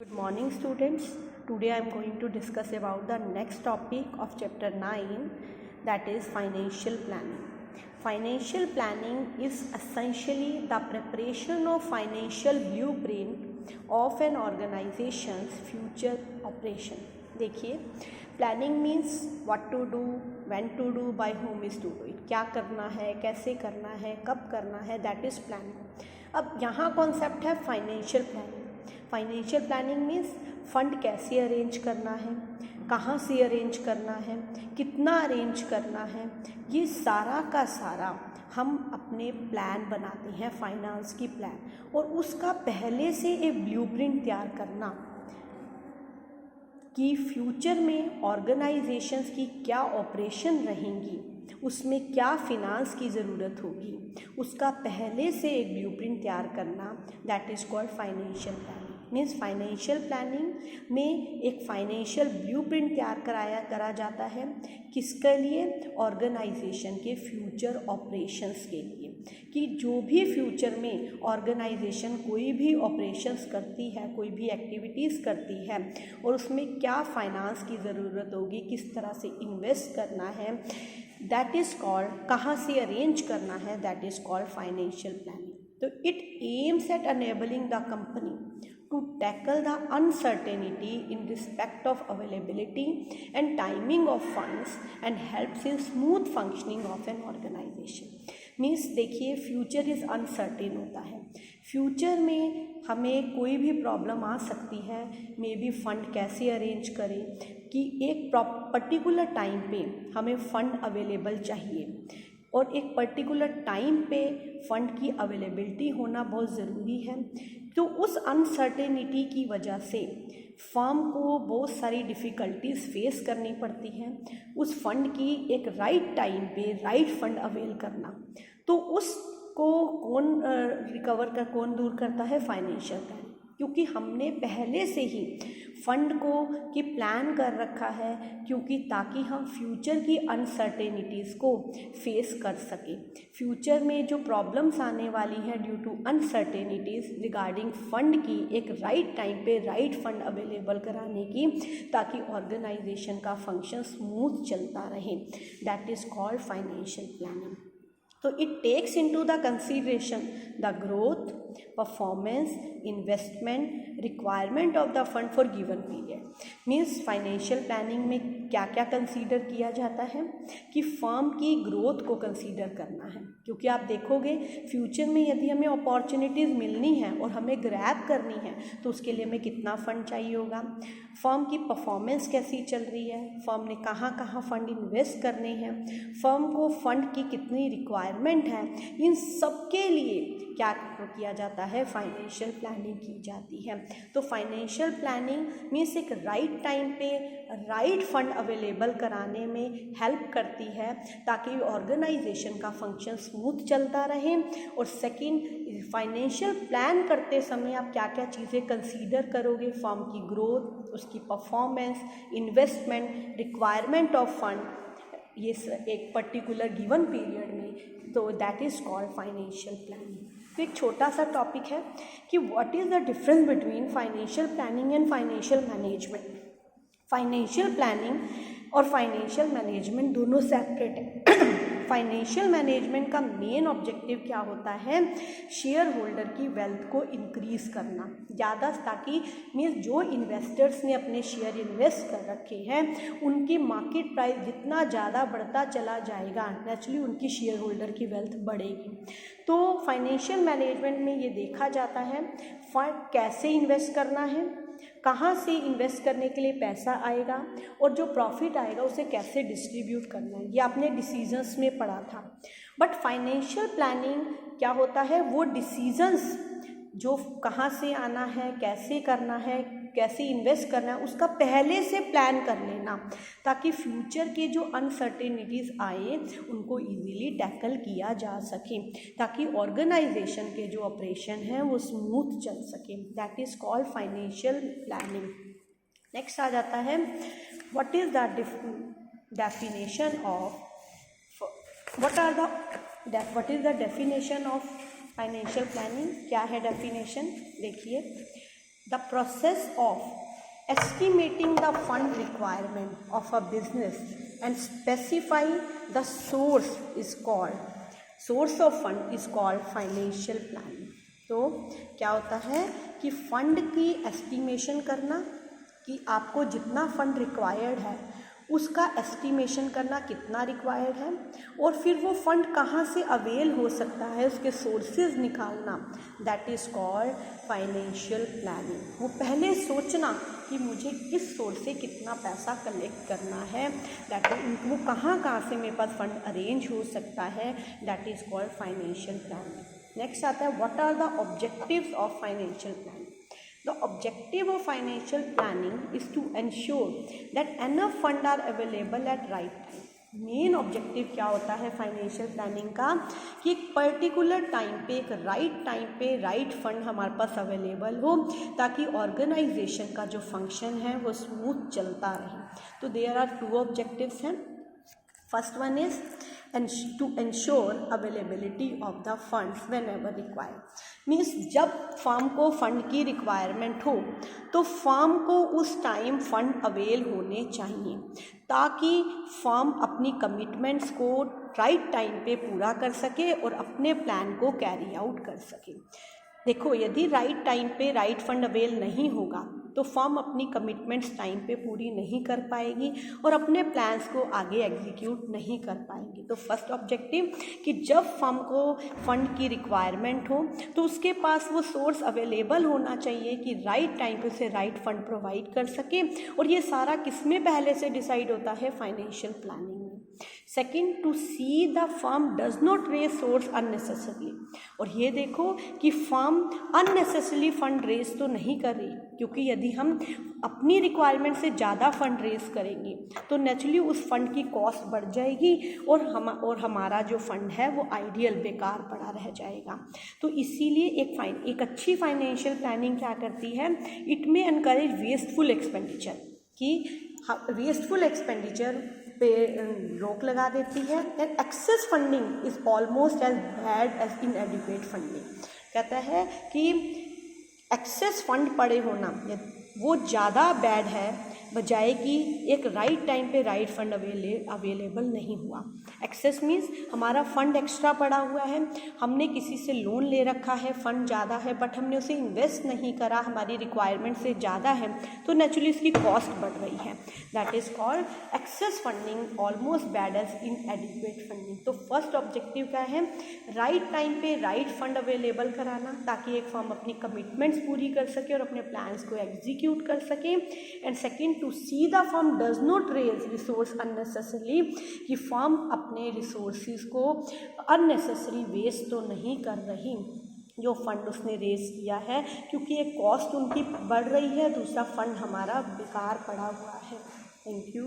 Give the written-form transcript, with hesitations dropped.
Good morning students. Today I am going to discuss about the next topic of chapter 9, that is financial planning. Financial planning is essentially the preparation of financial blueprint of an organization's future operation. देखिए, planning means what to do, when to do, by whom is to do it. क्या करना है, कैसे करना है, कब करना है, दैट इज़ प्लानिंग. अब यहाँ कॉन्सेप्ट है financial planning. Financial planning means fund कैसे अरेंज करना है, कहाँ से अरेंज करना है, कितना अरेंज करना है, ये सारा का सारा हम अपने प्लान बनाते हैं, फाइनेंस की प्लान, और उसका पहले से एक ब्लूप्रिंट तैयार करना कि फ्यूचर में ऑर्गेनाइजेशंस की क्या ऑपरेशन रहेंगी, उसमें क्या फिनांस की ज़रूरत होगी, उसका पहले से एक ब्लूप्रिंट तैयार करना, that is called financial planning. Means financial planning में एक फाइनेंशियल ब्लूप्रिंट तैयार करा जाता है. किसके लिए? ऑर्गेनाइजेशन के फ्यूचर ऑपरेशंस के लिए, कि जो भी फ्यूचर में ऑर्गेनाइजेशन कोई भी ऑपरेशंस करती है, कोई भी एक्टिविटीज़ करती है, और उसमें क्या फाइनेंस की ज़रूरत होगी, किस तरह से इन्वेस्ट करना है, दैट इज़ कॉल्ड, कहाँ से अरेंज करना है, that is called financial planning. तो it aims at enabling the company to tackle the uncertainty in respect of availability and timing of funds and helps in smooth functioning of an organization. Means देखिए, future is uncertain होता है. Future में हमें कोई भी problem आ सकती है. May be fund कैसे अरेंज करें, कि एक पर्टिकुलर टाइम पे हमें फंड अवेलेबल चाहिए, और एक पर्टिकुलर टाइम पे फंड की अवेलेबिलिटी होना बहुत ज़रूरी है. तो उस अनसर्टेनिटी की वजह से फर्म को बहुत सारी डिफ़िकल्टीज़ फेस करनी पड़ती हैं. उस फंड की एक राइट टाइम पे राइट फंड अवेल करना, तो उसको कौन दूर करता है? Financial planning. क्योंकि हमने पहले से ही फंड को कि प्लान कर रखा है, क्योंकि ताकि हम फ्यूचर की अनसर्टेनिटीज़ को फेस कर सकें. फ्यूचर में जो प्रॉब्लम्स आने वाली हैं due to uncertainties regarding fund की, एक राइट टाइम पे राइट फंड अवेलेबल कराने की, ताकि ऑर्गेनाइजेशन का फंक्शन स्मूथ चलता रहे, that is called financial planning. तो it takes into the consideration the growth, performance, investment, requirement of the fund for given period. Means financial planning में क्या क्या कंसीडर किया जाता है, कि फर्म की ग्रोथ को कंसीडर करना है. क्योंकि आप देखोगे फ्यूचर में यदि हमें अपॉर्चुनिटीज़ मिलनी है और हमें ग्रैब करनी है, तो उसके लिए हमें कितना फ़ंड चाहिए होगा. फर्म की परफॉर्मेंस कैसी चल रही है, फर्म ने कहाँ कहाँ फ़ंड इन्वेस्ट करने हैं, फर्म को फ़ंड की कितनी रिक्वायरमेंट है, इन सब के लिए क्या किया जाता है? फाइनेंशियल प्लानिंग की जाती है. तो फाइनेंशियल प्लानिंग मीन्स एक राइट टाइम पे राइट फंड अवेलेबल कराने में हेल्प करती है, ताकि ऑर्गेनाइजेशन का फंक्शन स्मूथ चलता रहे. और सेकंड, फाइनेंशियल प्लान करते समय आप क्या क्या चीज़ें कंसीडर करोगे? फर्म की ग्रोथ, उसकी performance, investment, requirement of fund, ये एक पर्टिकुलर गिवन पीरियड में, तो that is called financial planning. तो एक छोटा सा टॉपिक है कि what is the difference between financial planning and financial management. Financial planning और फाइनेंशियल मैनेजमेंट दोनों सेपरेट है. फाइनेंशियल मैनेजमेंट का मेन ऑब्जेक्टिव क्या होता है? शेयर होल्डर की वेल्थ को इंक्रीज़ करना ज़्यादा, ताकि मीन्स जो इन्वेस्टर्स ने अपने शेयर इन्वेस्ट कर रखे हैं, उनकी मार्केट प्राइस जितना ज़्यादा बढ़ता चला जाएगा, नेचुरली उनकी शेयर होल्डर की वेल्थ बढ़ेगी. तो फाइनेंशियल मैनेजमेंट में ये देखा जाता है फंड कैसे इन्वेस्ट करना है, कहाँ से इन्वेस्ट करने के लिए पैसा आएगा, और जो प्रॉफिट आएगा उसे कैसे डिस्ट्रीब्यूट करना है. ये आपने डिसीजंस में पढ़ा था. बट फाइनेंशियल प्लानिंग क्या होता है? वो डिसीजंस जो कहाँ से आना है, कैसे करना है, कैसे इन्वेस्ट करना है, उसका पहले से प्लान कर लेना, ताकि फ्यूचर के जो अनसर्टेनिटीज़ आए उनको इजीली टैकल किया जा सके, ताकि ऑर्गेनाइजेशन के जो ऑपरेशन हैं वो स्मूथ चल सके. That is called financial planning. Next आ जाता है what is the definition of what is the definition of financial planning. क्या है डेफिनेशन? देखिए, The process of estimating the fund requirement of a business and specify the source of fund is called financial planning. तो क्या होता है कि fund की estimation करना, कि आपको जितना फंड रिक्वायर्ड है उसका एस्टिमेशन करना कितना रिक्वायर्ड है, और फिर वो फंड कहाँ से अवेल हो सकता है उसके सोर्सेज निकालना, that is called financial planning. वो पहले सोचना कि मुझे किस सोर्स से कितना पैसा कलेक्ट करना है, दैट इज वो कहाँ से मेरे पास फंड अरेंज हो सकता है, that is called financial planning. Next आता है what are the objectives of financial planning. The objective of financial planning is to ensure that enough funds are available at right time. Main objective क्या होता है financial planning का, कि एक particular time पे, एक राइट टाइम पे right fund हमारे पास अवेलेबल हो, ताकि ऑर्गेनाइजेशन का जो फंक्शन है वो स्मूथ चलता रहे. तो देयर आर 2 ऑब्जेक्टिव्स हैं. First one is to ensure availability of the funds whenever required. Means जब फर्म को फंड की रिक्वायरमेंट हो तो फर्म को उस टाइम फंड अवेल होने चाहिए, ताकि फर्म अपनी कमिटमेंट्स को राइट टाइम पे पूरा कर सके और अपने प्लान को कैरी आउट कर सके. देखो, यदि राइट टाइम पे राइट फंड अवेल नहीं होगा तो फर्म अपनी कमिटमेंट्स टाइम पे पूरी नहीं कर पाएगी और अपने प्लान्स को आगे एग्जीक्यूट नहीं कर पाएंगी. तो फर्स्ट ऑब्जेक्टिव कि जब फर्म को फंड की रिक्वायरमेंट हो तो उसके पास वो सोर्स अवेलेबल होना चाहिए कि राइट टाइम पे उसे राइट फंड प्रोवाइड कर सके. और ये सारा किसमें पहले से डिसाइड होता है, फाइनेंशियल प्लानिंग में. Second, to see the firm does not raise source unnecessarily. और ये देखो कि फर्म अननेसेसरली फंड रेज तो नहीं कर रही, क्योंकि यदि हम अपनी रिक्वायरमेंट से ज़्यादा फंड रेज करेंगे तो नेचुरली उस फंड की कॉस्ट बढ़ जाएगी और हमारा जो फंड है वो आइडियल बेकार पड़ा रह जाएगा. तो इसीलिए एक अच्छी फाइनेंशियल प्लानिंग क्या करती है, इट में एनकरेज वेस्टफुल एक्सपेंडिचर, कि वेस्टफुल एक्सपेंडिचर पे रोक लगा देती है. And excess funding is almost as bad as inadequate funding. कहता है कि एक्सेस फंड पड़े होना वो ज़्यादा बैड है बजाय कि एक राइट टाइम पे राइट फंड अवेलेबल नहीं हुआ. एक्सेस मीन्स हमारा फंड एक्स्ट्रा पड़ा हुआ है, हमने किसी से लोन ले रखा है, फंड ज़्यादा है बट हमने उसे इन्वेस्ट नहीं करा, हमारी रिक्वायरमेंट से ज़्यादा है तो नेचुरली इसकी कॉस्ट बढ़ रही है. That is called excess funding, almost bad as inadequate funding. तो फर्स्ट ऑब्जेक्टिव क्या है, राइट टाइम पे राइट फंड अवेलेबल कराना, ताकि एक फर्म अपनी कमिटमेंट्स पूरी कर सके और अपने प्लान्स को एग्जीक्यूट कर सके. And second, to see the firm does not raise resource unnecessarily, कि फर्म अपने रिसोर्सिस को अननेसेसरी वेस्ट तो नहीं कर रही जो फंड उसने रेज किया है, क्योंकि एक कॉस्ट उनकी बढ़ रही है, दूसरा फंड हमारा बेकार पड़ा हुआ है. Thank you.